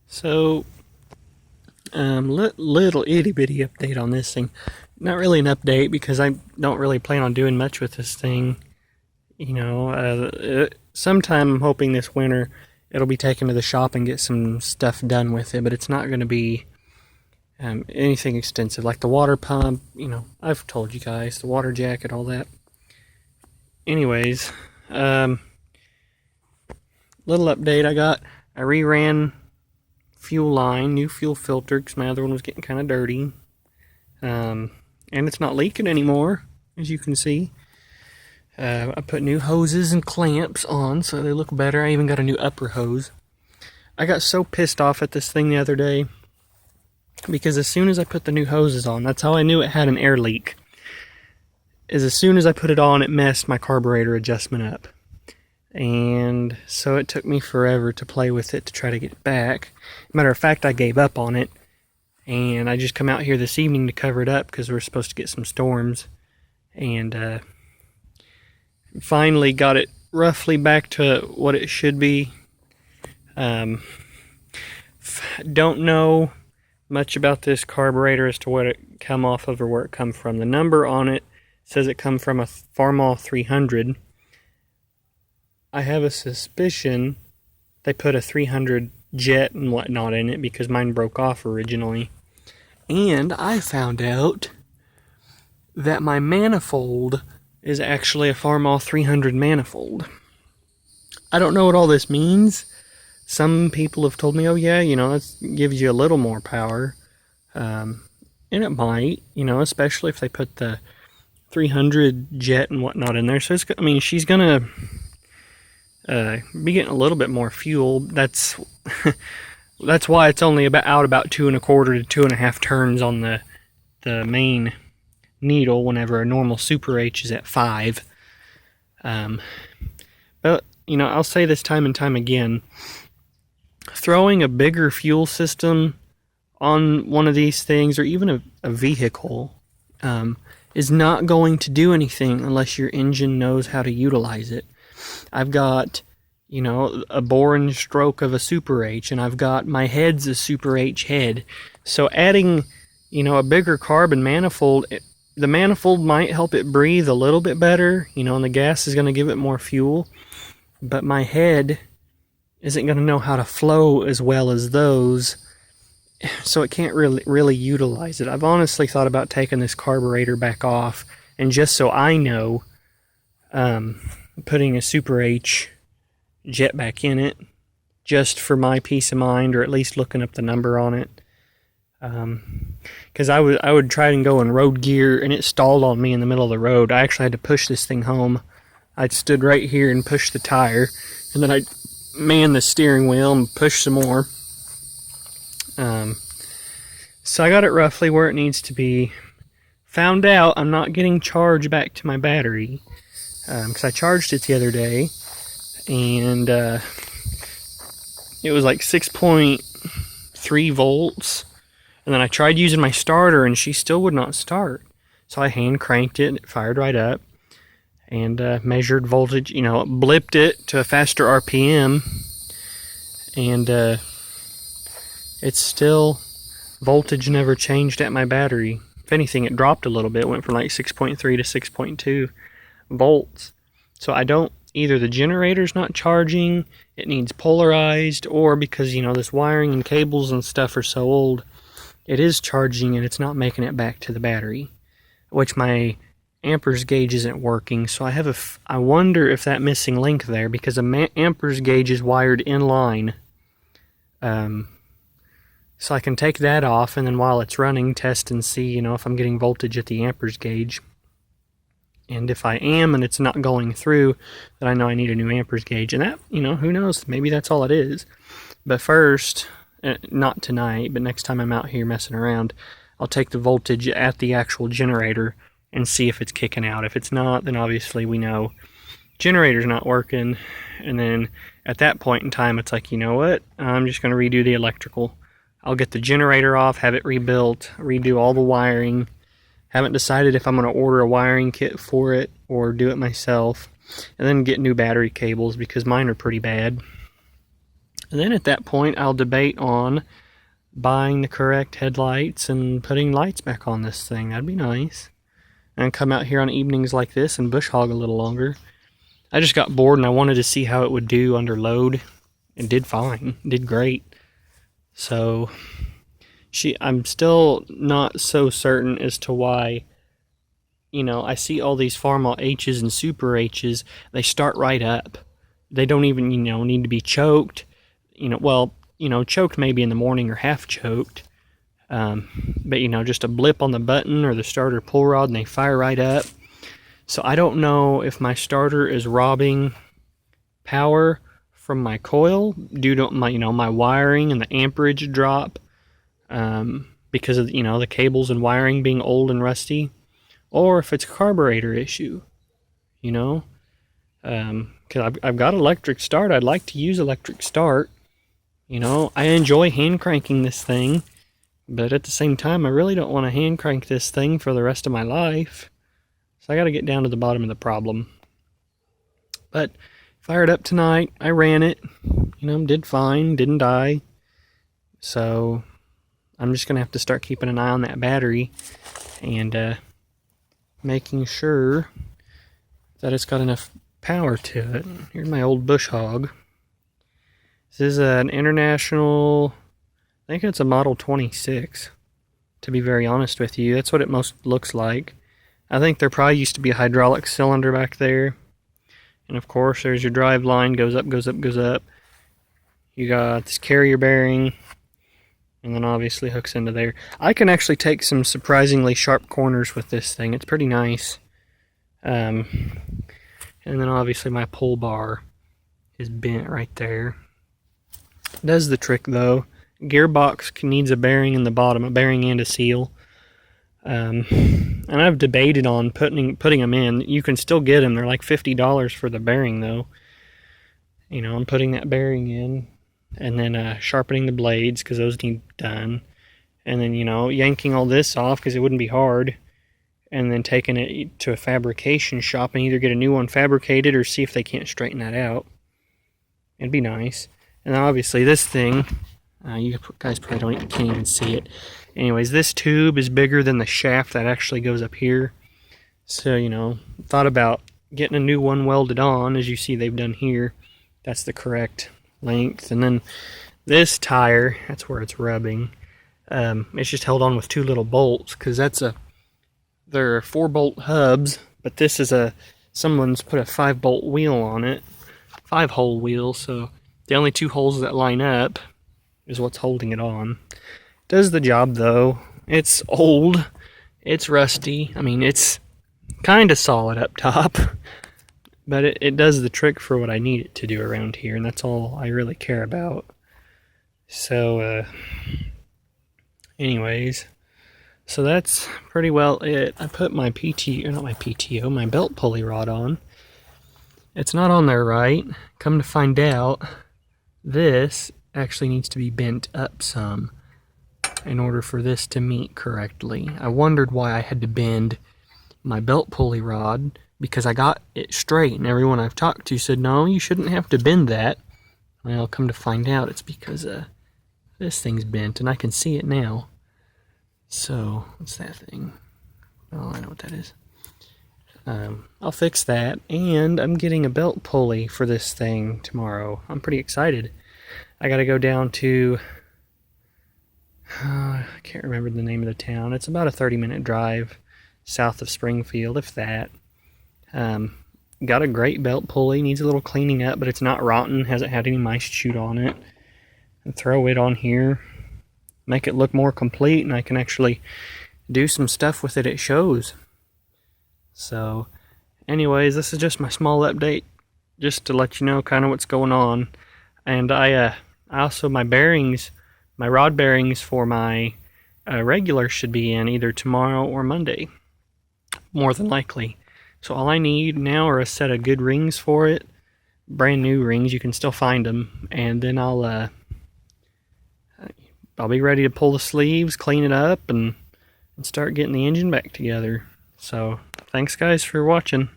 So, little itty bitty update on this thing. Not really an update because I don't really plan on doing much with this thing. Sometime I'm hoping this winter it'll be taken to the shop and get some stuff done with it, but it's not going to be anything extensive like the water pump. I've told you guys the water jacket, all that. Anyways, little update I got. I reran fuel line, new fuel filter, because my other one was getting kind of dirty. And it's not leaking anymore, as you can see. I put new hoses and clamps on so they look better. I even got a new upper hose. I got so pissed off at this thing the other day because as soon as I put the new hoses on, that's how I knew it had an air leak. As soon as I put it on, it messed my carburetor adjustment up. And so it took me forever to play with it to try to get it back. Matter of fact, I gave up on it. And I just come out here this evening to cover it up because we're supposed to get some storms. And finally got it roughly back to what it should be. Don't know much about this carburetor as to what it come off of or where it come from. The number on it says it come from a Farmall 300. I have a suspicion they put a 300 jet and whatnot in it because mine broke off originally. And I found out that my manifold is actually a Farmall 300 manifold. I don't know what all this means. Some people have told me, oh yeah, that gives you a little more power. And it might, especially if they put the 300 jet and whatnot in there. So she's gonna be getting a little bit more fuel. That's why it's only about 2 1/4 to 2.5 turns on the main needle whenever a normal Super H is at 5. But I'll say this time and time again, throwing a bigger fuel system on one of these things, or even a vehicle, is not going to do anything unless your engine knows how to utilize it. I've got, a bore and stroke of a Super H, and I've got my head's a Super H head. So adding, a bigger carbon manifold, the manifold might help it breathe a little bit better, and the gas is going to give it more fuel. But my head isn't going to know how to flow as well as those, so it can't really utilize it. I've honestly thought about taking this carburetor back off, and just so I know, putting a Super H jet back in it, just for my peace of mind, or at least looking up the number on it. Because I would try and go in road gear, and it stalled on me in the middle of the road. I actually had to push this thing home. I stood right here and pushed the tire, and then I manned the steering wheel and pushed some more. So I got it roughly where it needs to be. Found out I'm not getting charge back to my battery, because I charged it the other day, and it was like 6.3 volts. And then I tried using my starter, and she still would not start. So I hand cranked it, and it fired right up. And measured voltage, blipped it to a faster RPM. And it's still, voltage never changed at my battery. If anything, it dropped a little bit. It went from like 6.3 to 6.2 volts. So either the generator's not charging, it needs polarized, or because, this wiring and cables and stuff are so old, it is charging and it's not making it back to the battery, which my amperage gauge isn't working. So I wonder if that missing link there, because the amperage gauge is wired in line. So I can take that off, and then while it's running, test and see, if I'm getting voltage at the amperage gauge. And if I am and it's not going through, then I know I need a new amperage gauge. And that, who knows, maybe that's all it is. But first, not tonight, but next time I'm out here messing around, I'll take the voltage at the actual generator and see if it's kicking out. If it's not, then obviously we know generator's not working. And then at that point in time, it's like, what? I'm just going to redo the electrical. I'll get the generator off, have it rebuilt, redo all the wiring. Haven't decided if I'm going to order a wiring kit for it or do it myself. And then get new battery cables, because mine are pretty bad. And then at that point, I'll debate on buying the correct headlights and putting lights back on this thing. That'd be nice. And come out here on evenings like this and bush hog a little longer. I just got bored and I wanted to see how it would do under load. It did fine. It did great. So I'm still not so certain as to why, I see all these Farmall H's and Super H's. They start right up. They don't even, need to be choked. Choked maybe in the morning or half choked. But, just a blip on the button or the starter pull rod and they fire right up. So I don't know if my starter is robbing power from my coil due to my wiring and the amperage drop because of, the cables and wiring being old and rusty, or if it's a carburetor issue, because I've got electric start. I'd like to use electric start. I enjoy hand cranking this thing, but at the same time, I really don't want to hand crank this thing for the rest of my life. So I got to get down to the bottom of the problem. But fired up tonight. I ran it. Did fine. Didn't die. So I'm just going to have to start keeping an eye on that battery and making sure that it's got enough power to it. Here's my old bush hog. This is an international, I think it's a Model 26, to be very honest with you. That's what it most looks like. I think there probably used to be a hydraulic cylinder back there. And of course, there's your drive line, goes up, goes up, goes up. You got this carrier bearing, and then obviously hooks into there. I can actually take some surprisingly sharp corners with this thing. It's pretty nice. And then obviously my pull bar is bent right there. Does the trick though. Gearbox needs a bearing in the bottom, a bearing and a seal. And I've debated on putting them in. You can still get them. They're like $50 for the bearing though. I'm putting that bearing in, and then sharpening the blades because those need done, and then yanking all this off because it wouldn't be hard, and then taking it to a fabrication shop and either get a new one fabricated or see if they can't straighten that out. It'd be nice. And then obviously this thing, you guys probably can't even see it. Anyways, this tube is bigger than the shaft that actually goes up here. So, thought about getting a new one welded on. As you see, they've done here. That's the correct length. And then this tire, that's where it's rubbing. It's just held on with 2 little bolts because they're 4-bolt hubs, but this is someone's put a 5-bolt wheel on it. 5-hole wheel, so the only 2 holes that line up is what's holding it on. Does the job though. It's old. It's rusty. I mean, it's kind of solid up top. But it does the trick for what I need it to do around here. And that's all I really care about. So, anyways. So that's pretty well it. I put my my belt pulley rod on. It's not on there right. Come to find out, this actually needs to be bent up some in order for this to meet correctly. I wondered why I had to bend my belt pulley rod because I got it straight, and everyone I've talked to said, no, you shouldn't have to bend that. Well, come to find out, it's because this thing's bent, and I can see it now. So, what's that thing? Oh, I know what that is. I'll fix that, and I'm getting a belt pulley for this thing tomorrow. I'm pretty excited. I gotta go down to, I can't remember the name of the town. It's about a 30-minute drive south of Springfield, if that. Got a great belt pulley, needs a little cleaning up, but it's not rotten, hasn't had any mice chewed on it. And throw it on here, make it look more complete, and I can actually do some stuff with it. It shows. So, anyways, this is just my small update, just to let you know kind of what's going on. And I also, my rod bearings for my regular should be in either tomorrow or Monday, more than likely. So all I need now are a set of good rings for it, brand new rings. You can still find them, and then I'll be ready to pull the sleeves, clean it up, and start getting the engine back together. So, thanks guys for watching.